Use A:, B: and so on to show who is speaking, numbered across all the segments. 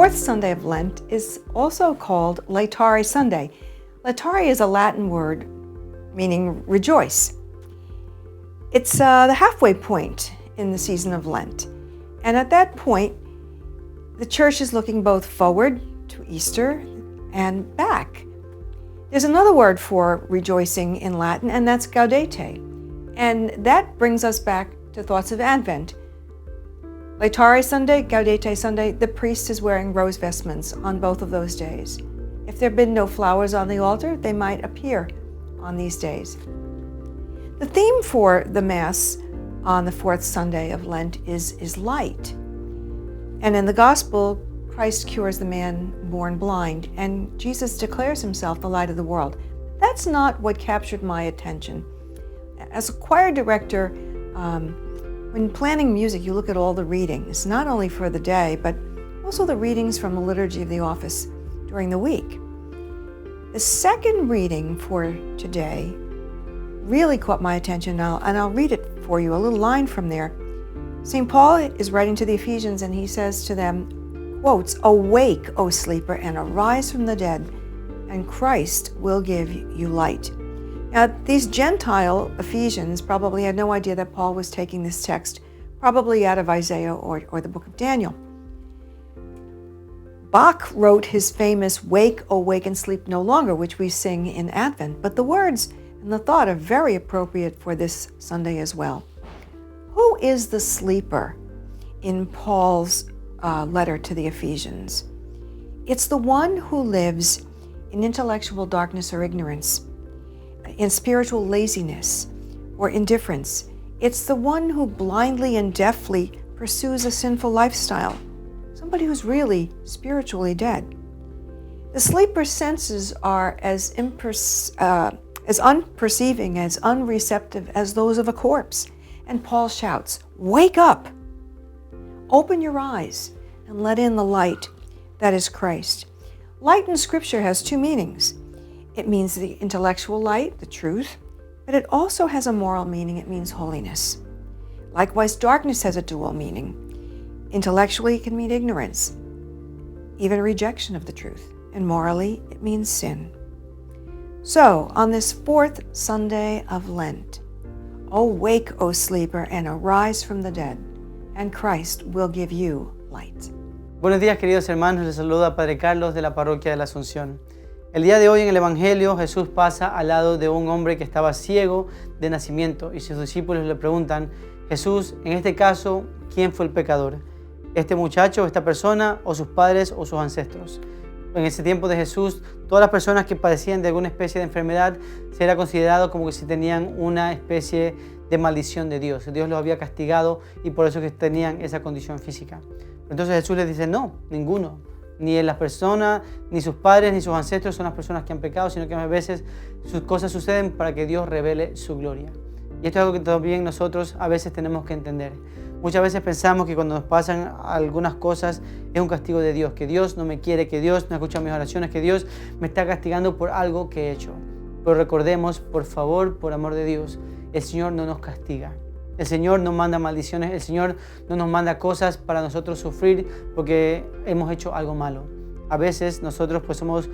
A: fourth Sunday of Lent is also called Laetare Sunday. Laetare is a Latin word meaning rejoice. It's the halfway point in the season of Lent. And at that point, the church is looking both forward to Easter and back. There's another word for rejoicing in Latin, and that's gaudete. And that brings us back to thoughts of Advent. Laetare Sunday, Gaudete Sunday, the priest is wearing rose vestments on both of those days. If there have been no flowers on the altar, they might appear on these days. The theme for the Mass on the fourth Sunday of Lent is light. And in the Gospel, Christ cures the man born blind, and Jesus declares himself the light of the world. That's not what captured my attention. As a choir director, when planning music, you look at all the readings, not only for the day, but also the readings from the liturgy of the office during the week. The second reading for today really caught my attention, and I'll read it for you, a little line from there. St. Paul is writing to the Ephesians, and he says to them, quotes, "Awake, O sleeper, and arise from the dead, and Christ will give you light." Now, these Gentile Ephesians probably had no idea that Paul was taking this text, probably out of Isaiah or the book of Daniel. Bach wrote his famous "Wake, O wake and sleep no longer," which we sing in Advent, but the words and the thought are very appropriate for this Sunday as well. Who is the sleeper in Paul's letter to the Ephesians? It's the one who lives in intellectual darkness or ignorance, in spiritual laziness or indifference. It's the one who blindly and deafly pursues a sinful lifestyle, somebody who's really spiritually dead. The sleeper's senses are as unperceiving, as unreceptive as those of a corpse. And Paul shouts, "Wake up! Open your eyes and let in the light that is Christ." Light in Scripture has two meanings. It means the intellectual light, the truth, but it also has a moral meaning. It means holiness. Likewise, darkness has a dual meaning. Intellectually, it can mean ignorance, even rejection of the truth, and morally, it means sin. So, on this fourth Sunday of Lent, awake, O sleeper, and arise from the dead, and Christ will give you light.
B: Buenos días, queridos hermanos, les saluda Padre Carlos de la Parroquia de la Asunción. El día de hoy en el Evangelio Jesús pasa al lado de un hombre que estaba ciego de nacimiento y sus discípulos le preguntan, Jesús, en este caso, ¿quién fue el pecador? ¿Este muchacho, esta persona, o sus padres o sus ancestros? En ese tiempo de Jesús, todas las personas que padecían de alguna especie de enfermedad se era considerado como que si tenían una especie de maldición de Dios. Dios los había castigado y por eso que tenían esa condición física. Entonces Jesús les dice, no, ninguno. Ni las personas, ni sus padres, ni sus ancestros son las personas que han pecado, sino que a veces sus cosas suceden para que Dios revele su gloria. Y esto es algo que también nosotros a veces tenemos que entender. Muchas veces pensamos que cuando nos pasan algunas cosas es un castigo de Dios, que Dios no me quiere, que Dios no escucha mis oraciones, que Dios me está castigando por algo que he hecho. Pero recordemos, por favor, por amor de Dios, el Señor no nos castiga. El Señor no manda maldiciones, el Señor no nos manda cosas para nosotros sufrir porque hemos hecho algo malo. A veces nosotros pues somos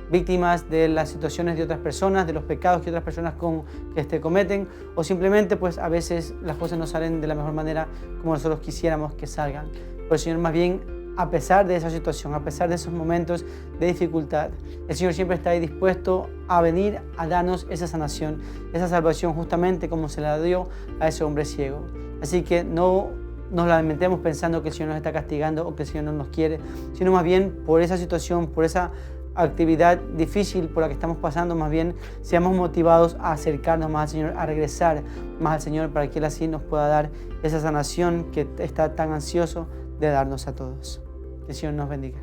B: víctimas de las situaciones de otras personas, de los pecados que otras personas cometen, o simplemente pues a veces las cosas no salen de la mejor manera como nosotros quisiéramos que salgan. Pero el Señor más bien, a pesar de esa situación, a pesar de esos momentos de dificultad, el Señor siempre está ahí dispuesto a venir a darnos esa sanación, esa salvación justamente como se la dio a ese hombre ciego. Así que no nos lamentemos pensando que el Señor nos está castigando o que el Señor no nos quiere, sino más bien por esa situación, por esa actividad difícil por la que estamos pasando, más bien seamos motivados a acercarnos más al Señor, a regresar más al Señor para que Él así nos pueda dar esa sanación que está tan ansioso de darnos a todos. Que el Señor nos bendiga.